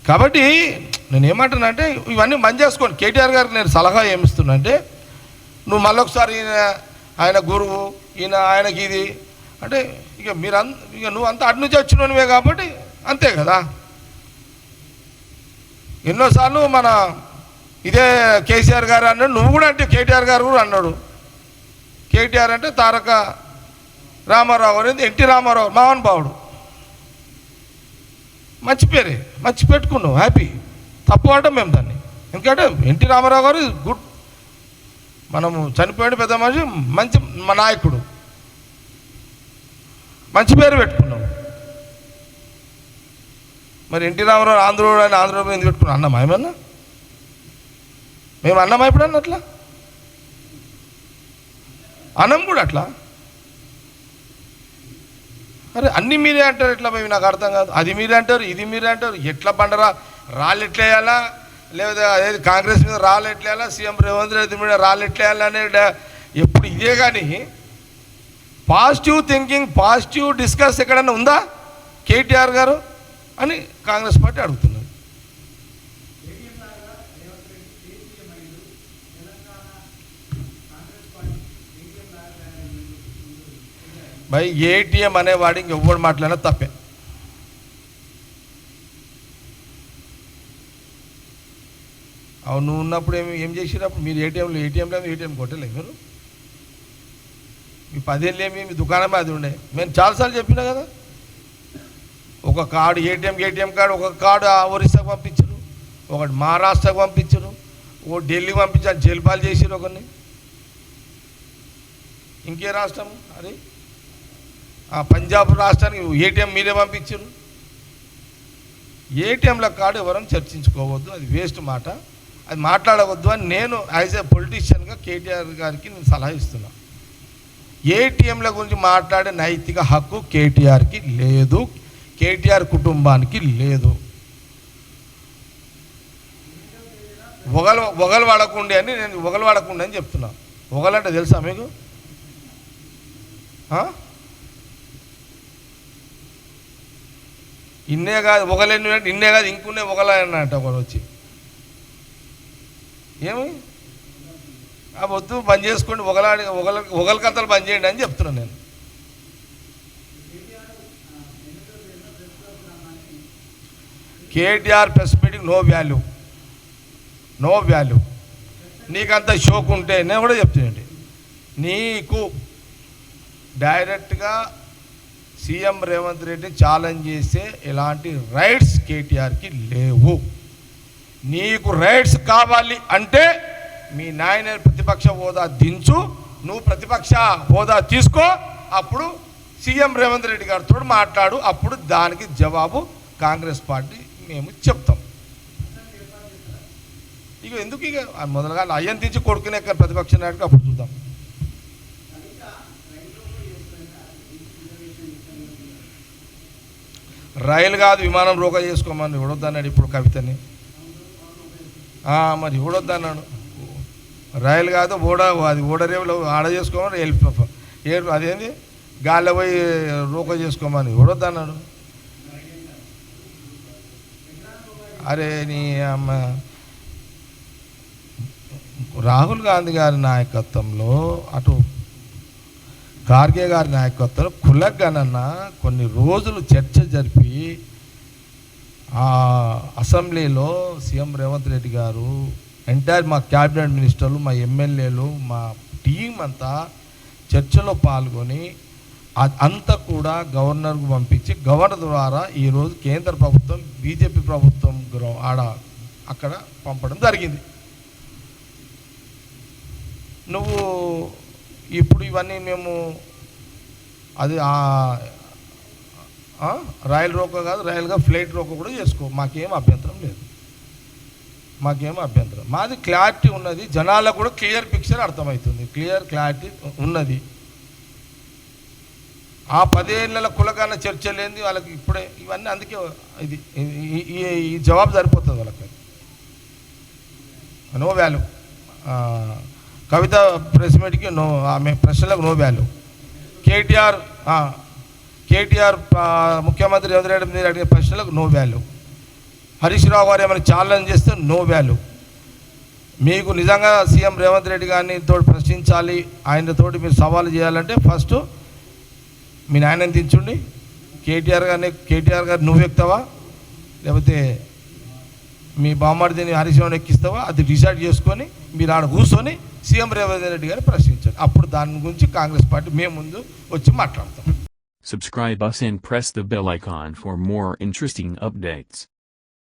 కాబట్టి నేను ఏమంటున్నా అంటే ఇవన్నీ మంచి చేసుకోండి. కేటీఆర్ గారికి నేను సలహా ఏమిస్తున్నా అంటే, నువ్వు మళ్ళొకసారి ఆయన గురువు, ఆయనకి ఇది అంటే ఇక ఇక నువ్వు అంతా అటు నుంచి వచ్చినవే కాబట్టి అంతే కదా. ఎన్నోసార్లు మన ఇదే కేసీఆర్ గారు అన్నాడు, నువ్వు కూడా అంటే కేటీఆర్ గారు కూడా అన్నాడు. కేటీఆర్ అంటే తారక రామారావు అనేది ఎన్టీ రామారావు మహానుభావుడు, మంచి పేరే, మంచి పెట్టుకున్నావు, హ్యాపీ. తప్పు అంటే మేము దాన్ని, ఎందుకంటే ఎన్టీ రామారావు గారు గుడ్, మనము చనిపోయాడు పెద్ద మనిషి, మంచి మా నాయకుడు, మంచి పేరు పెట్టుకున్నావు. మరి ఎన్టీ రామారావు ఆంధ్రుడు అని ఆంధ్రప్రదేశ్ ఎందుకు పెట్టుకున్నాం? అన్నమా ఏమన్నా? మేము అన్నమా ఎప్పుడన్నా అట్లా? అన్నం కూడా అట్లా. అరే అన్నీ మీరే అంటారు, ఎట్లా పోయి నాకు అర్థం కాదు. అది మీరే అంటారు, ఇది మీరే అంటారు. ఎట్లా బండరా రాళ్ళు ఎట్లేయాలా, లేదా అదేది కాంగ్రెస్ మీద రాళ్ళు ఎట్లేయాలా, సీఎం రేవంత్ రెడ్డి మీద రాళ్ళు ఎట్లేయాలా అనేది ఎప్పుడు ఇదే. కానీ పాజిటివ్ థింకింగ్, పాజిటివ్ డిస్కస్ ఎక్కడన్నా ఉందా కేటీఆర్ గారు అని కాంగ్రెస్ పార్టీ అడుగుతున్నది. భయ్ ఏటీఎం అనేవాడు ఇంకెవ్వడు మాట్లాడినా తప్పే. అవును, నువ్వు ఉన్నప్పుడు ఏం చేసినప్పుడు మీరు ఏటీఎం కొట్టలేదు మీరు. మీ 10 ఏళ్ళు మీ దుకాణమే అది ఉండే. నేను చాలాసార్లు చెప్పినా కదా, ఒక కార్డు ఏటీఎం కార్డు, ఒక కార్డు ఒరిస్సాకు పంపించరు, ఒకటి మహారాష్ట్రకు పంపించరు, ఓ ఢిల్లీకి పంపించారు, జైలుపాలు చేసిరు ఒకరిని. ఇంకే రాష్ట్రం అది పంజాబ్ రాష్ట్రానికి ఏటీఎం మీరే పంపించారు. ఏటీఎంల కార్డు ఎవరైనా చర్చించుకోవద్దు, అది వేస్ట్ మాట, అది మాట్లాడవద్దు అని నేను యాజ్ ఏ పొలిటీషియన్గా కేటీఆర్ గారికి నేను సలహా ఇస్తున్నా. ఏటీఎంల గురించి మాట్లాడే నైతిక హక్కు కేటీఆర్కి లేదు, కేటీఆర్ కుటుంబానికి లేదు. ఒగలు వాడకుండే అని నేను ఒగలు వాడకుండే అని చెప్తున్నా. ఒగలంటే తెలుసా మీకు? ఇన్నే కాదు ఒగలేని, ఇన్నే కాదు ఇంకున్నే ఒగలన్నట్టు ఒకడు వచ్చి ఏమి వద్దు, బంద్ చేసుకోండి, ఒగల కథలు బంద్ చేయండి అని చెప్తున్నాను నేను. KTR press meeting no value, no value. నీకంత షోక్ ఉంటే నేను కూడా చెప్తానండి, నీకు డైరెక్ట్గా సీఎం రేవంత్ రెడ్డిని ఛాలెంజ్ చేసే ఎలాంటి రైట్స్ కేటీఆర్కి లేవు. నీకు రైట్స్ కావాలి అంటే మీ నాయన ప్రతిపక్ష హోదా దించు, నువ్వు ప్రతిపక్ష హోదా తీసుకో, అప్పుడు సీఎం రేవంత్ రెడ్డి గారితో మాట్లాడు, అప్పుడు దానికి జవాబు కాంగ్రెస్ పార్టీ మేము చెప్తాం. ఇక ఎందుకు ఇక మొదలుగా అయ్యని తీసి కొడుకునే ప్రతిపక్ష నాయకుడు, అప్పుడు చూద్దాం. రైలు కాదు విమానం రోకా చేసుకోమని ఇవ్వడొద్దన్నాడు ఇప్పుడు కవితని. మరి ఇవ్వడొద్దన్నాడు. రైలు కాదు అది ఓడరేవులో ఆడ చేసుకోమని అదేంది గాల్లో పోయి రోకా చేసుకోమని ఇవ్వడొద్దన్నాడు. అరే నీ అమ్మ, రాహుల్ గాంధీ గారి నాయకత్వంలో, అటు ఖార్గే గారి నాయకత్వంలో కులగణన కొన్ని రోజులు చర్చ జరిపి అసెంబ్లీలో సీఎం రేవంత్ రెడ్డి గారు, ఎంటైర్ మా క్యాబినెట్ మినిస్టర్లు, మా ఎమ్మెల్యేలు, మా టీం అంతా చర్చలో పాల్గొని అంతా కూడా గవర్నర్కు పంపించి, గవర్నర్ ద్వారా ఈరోజు కేంద్ర ప్రభుత్వం బీజేపీ ప్రభుత్వం అక్కడ పంపడం జరిగింది. నువ్వు ఇప్పుడు ఇవన్నీ మేము అది రైలు రోకో కాదు, రైలుగా ఫ్లైట్ రోకో కూడా చేసుకో, మాకేం అభ్యంతరం లేదు, మాకేం అభ్యంతరం. మాది క్లారిటీ ఉన్నది, జనాలకు కూడా క్లియర్ పిక్చర్ అర్థమవుతుంది, క్లారిటీ ఉన్నది. ఆ 10 ఏళ్ళ కులగాన చర్చలేంది వాళ్ళకి ఇప్పుడే ఇవన్నీ. అందుకే ఇది ఈ జవాబు సరిపోతుంది వాళ్ళకి. No value. కవిత ప్రెస్ మీట్కి నో, ఆమె ప్రశ్నలకు నో వాల్యూ. కేటీఆర్ ముఖ్యమంత్రి రేవంత్ రెడ్డి మీద అడిగే ప్రశ్నలకు నో వాల్యూ. హరీష్ రావు గారు ఏమైనా ఛాలెంజ్ చేస్తే నో వాల్యూ. మీకు నిజంగా సీఎం రేవంత్ రెడ్డి గారిని తోటి ప్రశ్నించాలి, ఆయనతోటి మీరు సవాలు చేయాలంటే ఫస్ట్ మీ నాయనని దించుండి. కేటీఆర్ గారు నువ్వు ఎక్కుతావా లేకపోతే మీ బామ్మడిని హరీష్ రావుని ఎక్కిస్తావా, అది డిసైడ్ చేసుకొని మీరు ఆడ కూర్చొని సీఎం రేవంత్ రెడ్డి గారిని ప్రశ్నించండి. అప్పుడు దాని గురించి కాంగ్రెస్ పార్టీ మేము ముందు వచ్చి మాట్లాడతాం. Subscribe us and press the bell icon for more interesting updates.